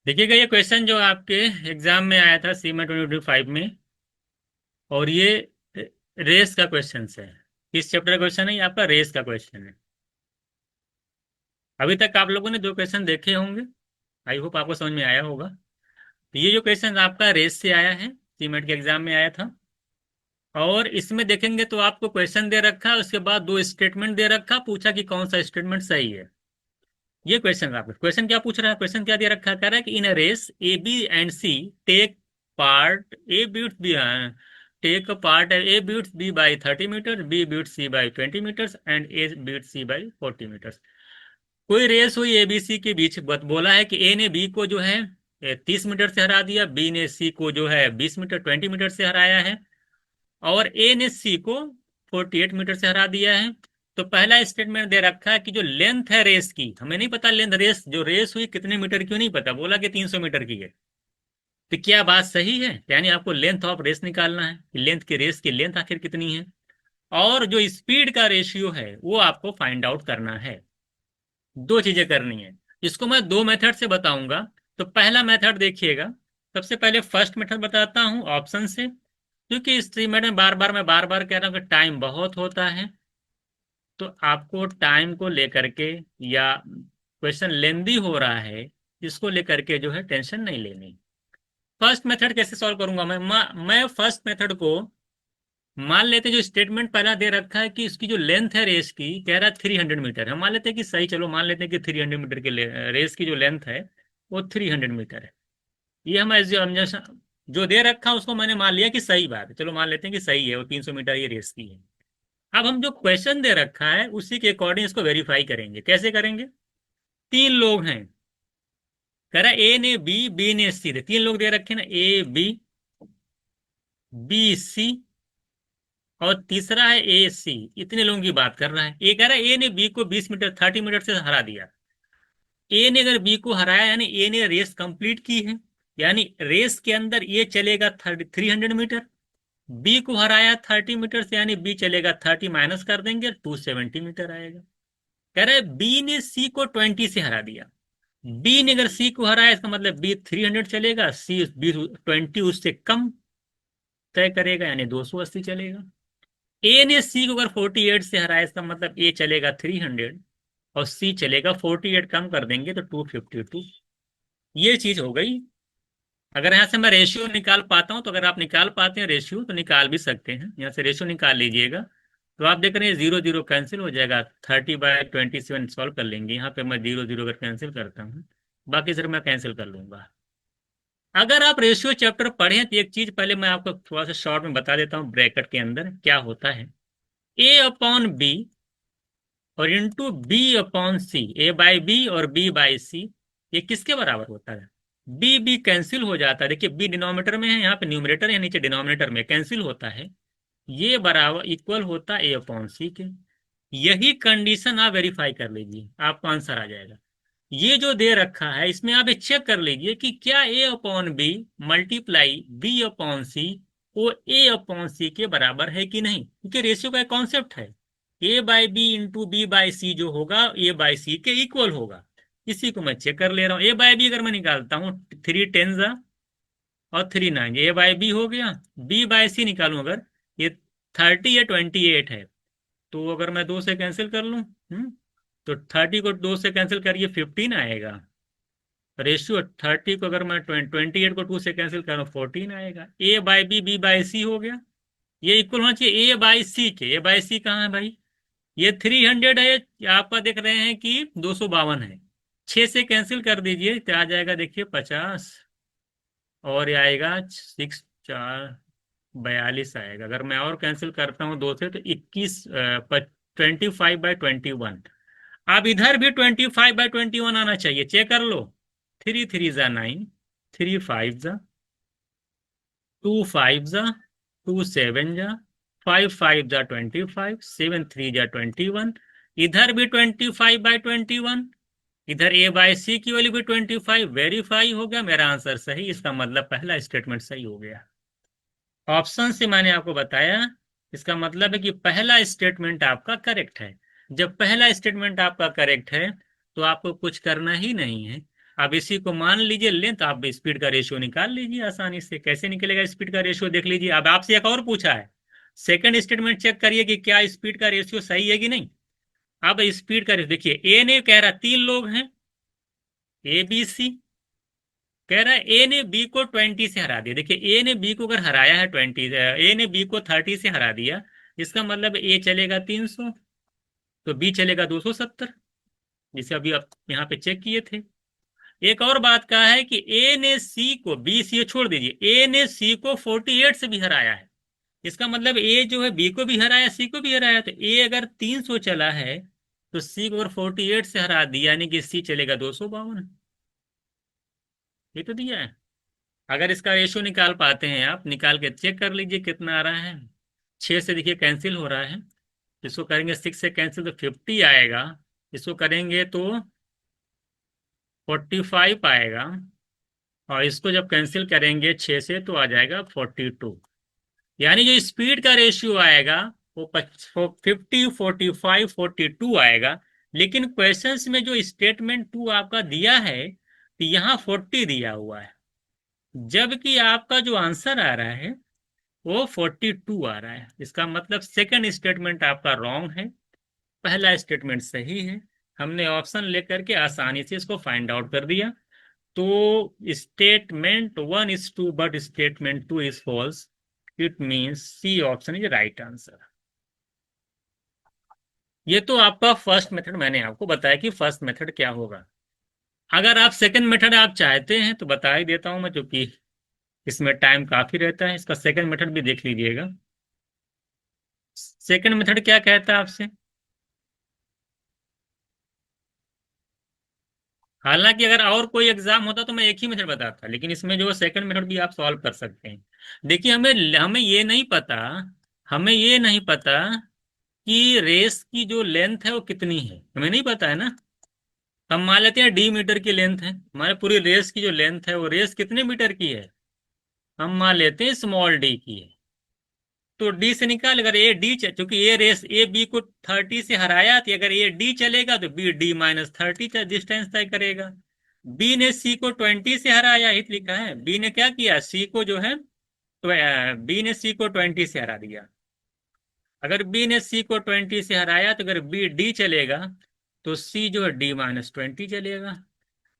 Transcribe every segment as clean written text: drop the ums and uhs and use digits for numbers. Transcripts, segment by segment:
देखिएगा, ये क्वेश्चन जो आपके एग्जाम में आया था सीमा 2025 में, और ये रेस का क्वेश्चन है। किस चैप्टर का क्वेश्चन है? ये आपका रेस का क्वेश्चन है। अभी तक आप लोगों ने दो क्वेश्चन देखे होंगे। आई होप आपको समझ में आया होगा। तो ये जो क्वेश्चन आपका रेस से आया है, सीमेंट के एग्जाम में आया था। और इसमें देखेंगे तो आपको क्वेश्चन दे रखा है, उसके बाद दो स्टेटमेंट दे रखा, पूछा कि कौन सा स्टेटमेंट सही है। ये क्वेश्चन आपका क्वेश्चन क्या पूछ रहा है, क्वेश्चन क्या दे रखा है? कह रहा है कि in a race A B and C take part A beats B take part A beats B by 30 metre, B beats C by 20 metres and A beats C by 40 metres. कोई race हुई ABC के बीच, बोला है कि ए ने B को जो है 30 मीटर से हरा दिया, बी ने सी को जो है 20 मीटर 20 मीटर से हराया है, और ए ने सी को 48 मीटर से हरा दिया है। तो पहला स्टेटमेंट दे रखा है कि जो लेंथ है रेस की, हमें नहीं पता लेंथ, रेस जो रेस हुई कितने मीटर की नहीं पता, बोला कि 300 मीटर की है। तो क्या बात सही है? यानी आपको लेंथ ऑफ रेस निकालना है कि लेंथ की, रेस की लेंथ आखिर कितनी है, और जो स्पीड का रेशियो है वो आपको फाइंड आउट करना है। दो चीजें करनी है। इसको मैं दो मेथड से बताऊंगा। तो पहला मेथड देखिएगा। सबसे पहले फर्स्ट मेथड बताता हूं ऑप्शन से, क्योंकि इस ट्रीमेट में बार बार कह रहा हूं कि टाइम बहुत होता है। तो आपको टाइम को लेकर के, या क्वेश्चन लेंदी हो रहा है, इसको लेकर के जो है टेंशन नहीं लेनी। फर्स्ट मेथड कैसे सॉल्व करूंगा मैं फर्स्ट मेथड को, मान लेते जो स्टेटमेंट पहला दे रखा है कि इसकी जो लेंथ है रेस की, कह रहा है 300 मीटर, हम मान लेते हैं कि सही, चलो मान लेते हैं कि 300 मीटर के रेस की जो लेंथ है वो 300 मीटर है। ये हम जो दे रखा है उसको मैंने मान लिया कि सही बात है, चलो मान लेते हैं कि सही है, वो 300 मीटर ये रेस की है। अब हम जो क्वेश्चन दे रखा है उसी के अकॉर्डिंग इसको वेरीफाई करेंगे। कैसे करेंगे? तीन लोग हैं, कह रहा है ए ने बी, बी ने सी, तीन लोग दे रखे ना, ए बी, बी सी, और तीसरा है ए सी। इतने लोगों की बात कर रहा है। ए कह रहा है ए ने बी को 20 मीटर 30 मीटर से हरा दिया। ए ने अगर बी को हराया यानी ए ने रेस कंप्लीट की है, यानी रेस के अंदर ए चलेगा 300 मीटर। बी को हराया 30 मीटर से, यानी बी चलेगा 30 माइनस कर देंगे 270 मीटर आएगा। कह रहा है बी ने सी को 20 से हरा दिया। बी ने अगर सी को हराया इसका मतलब बी 300 चलेगा, सी बी 20 उससे कम तय करेगा, यानी 280 चलेगा। ए ने सी को अगर 48 से हराया इसका मतलब ए चलेगा 300, और सी चलेगा 48, कम कर देंगे तो 252। ये चीज हो गई। अगर यहाँ से मैं रेशियो निकाल पाता हूँ, तो अगर आप निकाल पाते हैं रेशियो तो निकाल भी सकते हैं, यहाँ से रेशियो निकाल लीजिएगा। तो आप देख रहे हैं जीरो जीरो कैंसिल हो जाएगा, 30/27 सॉल्व कर लेंगे। यहाँ पे मैं जीरो जीरो अगर कैंसिल करता हूँ, बाकी सिर्फ मैं कैंसिल कर लूंगा। अगर आप रेशियो चैप्टर पढ़ें तो एक चीज पहले मैं आपको थोड़ा सा शॉर्ट में बता देता हूँ, ब्रैकेट के अंदर क्या होता है। ए अपॉन बी और into B upon C, A by B और बी बाई सी, ये किसके बराबर होता है? बी बी कैंसिल हो जाता है। देखिए बी डिनोमिनेटर में है, यहाँ पे न्यूमरेटर है, नीचे डिनोमिनेटर में कैंसिल होता है। ये बराबर इक्वल होता है ए अपॉन सी के। यही कंडीशन आप वेरीफाई कर लीजिए, आपको आंसर आ जाएगा। ये जो दे रखा है इसमें आप चेक कर लीजिए कि क्या A upon B multiply B upon C वो ए अपॉन सी के बराबर है कि नहीं, क्योंकि रेशियो का कॉन्सेप्ट है। A by B into B by C जो होगा ए बाई सी के इक्वल होगा। इसी को मैं चेक कर ले रहा हूँ। ए बाई बी अगर मैं निकालता हूँ, 3 10 और 3 9, ए बाई बी हो गया। बी बाई सी निकालूं अगर, ये 30 या 28 है, तो अगर मैं दो से कैंसिल कर लूं, तो 30 को दो से कैंसिल करिए 15 आएगा। रेशियो 30 को अगर मैं 28 को 2 से कैंसिल करूँ 14 आएगा। ए बाई बी, बी बाई सी हो गया। ये इक्वल होना चाहिए ए बाई सी के। ए बाई सी कहाँ है भाई? ये 300 है, आपका देख रहे हैं कि 252 है। 6 से कैंसिल कर दीजिए तो आ जाएगा, देखिए 50, और ये आएगा 6 4 42 आएगा। अगर मैं और कैंसिल करता हूँ दो से तो 21, 25/21। अब इधर भी 25/21 आना चाहिए, चेक कर लो। 3 3 9, 3 5 2 5 2 7, 5 5 25, 7 3 21। इधर भी 25/21। इधर ए बाई सी की वैल्यू भी 25, वेरीफाई हो गया, मेरा आंसर सही। इसका मतलब पहला स्टेटमेंट सही हो गया। ऑप्शन से मैंने आपको बताया, इसका मतलब है कि पहला स्टेटमेंट आपका करेक्ट है। जब पहला स्टेटमेंट आपका करेक्ट है तो आपको कुछ करना ही नहीं है। आप इसी को मान लीजिए लें, तो आप स्पीड का रेशियो निकाल लीजिए आसानी से। कैसे निकलेगा स्पीड का रेशियो देख लीजिए। अब आपसे एक और पूछा है, सेकंड स्टेटमेंट चेक करिए कि क्या स्पीड का रेशियो सही है कि नहीं। अब स्पीड का रेशियो देखिए, ए ने कह रहा 3 लोग हैं, ए बी सी। कह रहा है ए ने बी को 20 से हरा दिया। देखिए ए ने बी को अगर हराया है 20, ए ने बी को 30 से हरा दिया, इसका मतलब ए चलेगा 300, तो बी चलेगा 270, जिसे अभी आप यहाँ पे चेक किए थे। एक और बात कहा है कि ए ने सी को, बी सी छोड़ दीजिए, ए ने सी को 48 से भी हराया है। इसका मतलब ए जो है बी को भी हराया, सी को भी हराया। तो ए अगर 300 चला है, तो सी को अगर 48 से हरा दिया, यानी कि सी चलेगा 252। ये तो दिया है। अगर इसका रेशियो निकाल पाते हैं आप, निकाल के चेक कर लीजिए कितना आ रहा है। 6 से देखिए कैंसिल हो रहा है, इसको करेंगे 6 से कैंसिल तो 50 आएगा, इसको करेंगे तो 45 आएगा, और इसको जब कैंसिल करेंगे 6 से तो आ जाएगा 42। यानी जो स्पीड का रेशियो आएगा वो 50, 45, 42 आएगा। लेकिन क्वेश्चंस में जो स्टेटमेंट 2 आपका दिया है, तो यहाँ 40 दिया हुआ है, जबकि आपका जो आंसर आ रहा है वो 42 आ रहा है। इसका मतलब सेकंड स्टेटमेंट आपका रॉन्ग है, पहला स्टेटमेंट सही है। हमने ऑप्शन लेकर के आसानी से इसको फाइंड आउट कर दिया। तो statement 1 is true but statement 2 is false, it means C option is right answer. ये तो आपका फर्स्ट मेथड, मैंने आपको बताया कि फर्स्ट मेथड क्या होगा। अगर आप सेकंड मेथड आप चाहते हैं तो बता ही देता हूं मैं, क्योंकि इसमें टाइम काफी रहता है। इसका सेकंड मेथड भी देख लीजिएगा। सेकंड मेथड क्या कहता है आपसे, हालांकि अगर और कोई एग्जाम होता तो मैं एक ही मेथड बताता, लेकिन इसमें जो सेकंड मेथड भी आप सॉल्व कर सकते हैं। देखिए हमें हमें ये नहीं पता, हमें ये नहीं पता कि रेस की जो लेंथ है वो कितनी है, हमें नहीं पता है ना। हम मान लेते हैं डी मीटर की लेंथ है, हमारे पूरी रेस की जो लेंथ है वो रेस कितने मीटर की है, हम मान लेते हैं स्मॉल डी की है। तो डी से निकाल, अगर ए डी, क्योंकि ए रेस ए बी को 30 से हराया थी, अगर ए डी चलेगा तो बी डी -30 डिस्टेंस तय करेगा। बी ने सी को 20 से हराया, ही तो लिखा है। बी ने क्या किया, सी को जो है, बी ने सी को 20 से हरा दिया। अगर बी ने सी को 20 से हराया, तो अगर बी डी चलेगा तो सी जो है D-20 चलेगा।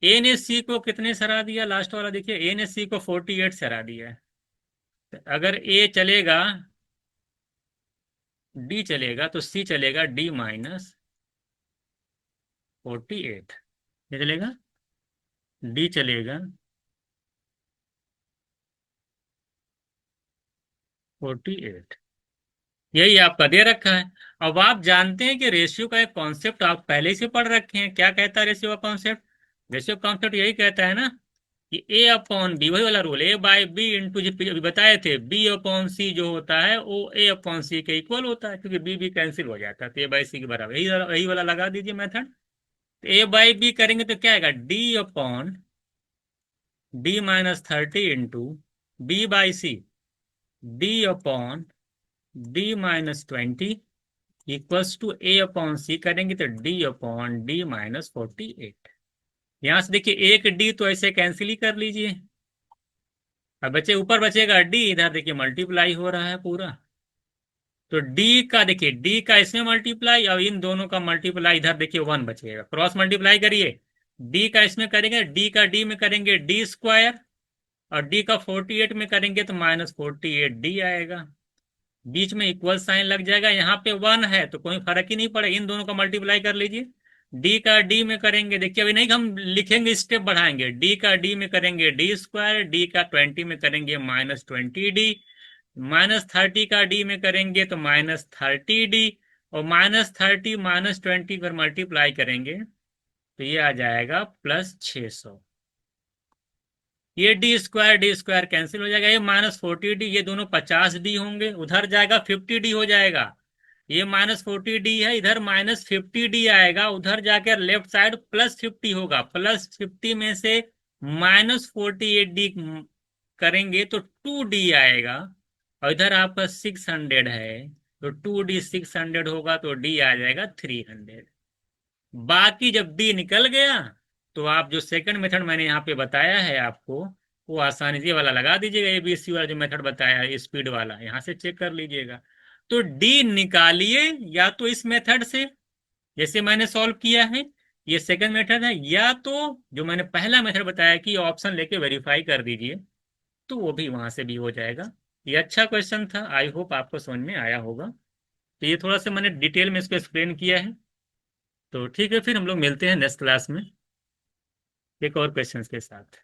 ए ने सी को कितने से हरा दिया, लास्ट वाला देखिए, ए ने सी को 48 से हरा दिया है। तो अगर ए चलेगा, डी चलेगा, तो सी चलेगा D-48। ये चलेगा, डी चलेगा 48। यही आपका दे रखा है। अब आप जानते हैं कि रेशियो का एक कॉन्सेप्ट आप पहले से पढ़ रखे हैं। क्या कहता है रेशियो का कॉन्सेप्ट, रेशियो कॉन्सेप्ट यही कहता है ना कि ए अपॉन बी, वही वाला रूल, A/B जो अभी बताए थे, B/C जो होता है वो A/C के इक्वल होता है, क्योंकि बी भी कैंसिल हो जाता है, तो A/C के बराबर। यही यही वाला लगा दीजिए मेथड। तो A/B करेंगे तो क्या आएगा, D/D-30 into B/C, D/D-20 equals to A/C करेंगे तो D/D-48। यहां से देखिए एक डी तो ऐसे कैंसिल ही कर लीजिए। अब बचे, ऊपर बचेगा डी, इधर देखिए मल्टीप्लाई हो रहा है पूरा। तो डी का देखिए, डी का इसमें मल्टीप्लाई और इन दोनों का मल्टीप्लाई, इधर देखिए 1 बचेगा, क्रॉस मल्टीप्लाई करिए। डी का इसमें करेंगे, डी का डी में करेंगे D² और डी का 48 में करेंगे तो -48D आएगा। बीच में इक्वल साइन लग जाएगा, यहाँ पे 1 है तो कोई फर्क ही नहीं पड़ेगा, इन दोनों का मल्टीप्लाई कर लीजिए। डी का डी में करेंगे, देखिए अभी नहीं हम लिखेंगे, स्टेप बढ़ाएंगे। डी का डी में करेंगे D², डी का 20 में करेंगे -20D, -30 का डी में करेंगे तो -30D, और -30 -20 पर मल्टीप्लाई करेंगे तो ये आ जाएगा +600। ये डी स्क्वायर कैंसिल हो जाएगा, ये -40D, ये दोनों 50D होंगे, उधर जाएगा 50D हो जाएगा। ये -40D है, इधर -50D आएगा, उधर जाकर लेफ्ट साइड +50 होगा, +50 में से -48D करेंगे तो 2D आएगा, और इधर आपका 600 है, तो 2D 600 होगा तो D आ जाएगा 300। बाकी जब D निकल गया तो आप जो सेकंड मेथड मैंने यहाँ पे बताया है आपको, वो आसानी से ये वाला लगा दीजिएगा, ABC वाला जो मेथड बताया है स्पीड वाला, यहाँ से चेक कर लीजिएगा। तो डी निकालिए या तो इस मेथड से जैसे मैंने सॉल्व किया है, ये सेकंड मेथड है, या तो जो मैंने पहला मेथड बताया कि ऑप्शन लेके वेरीफाई कर दीजिए, तो वो भी वहां से भी हो जाएगा। ये अच्छा क्वेश्चन था, आई होप आपको समझ में आया होगा। तो ये थोड़ा सा मैंने डिटेल में इसको एक्सप्लेन किया है। तो ठीक है, फिर हम लोग मिलते हैं नेक्स्ट क्लास में एक और क्वेश्चन के साथ।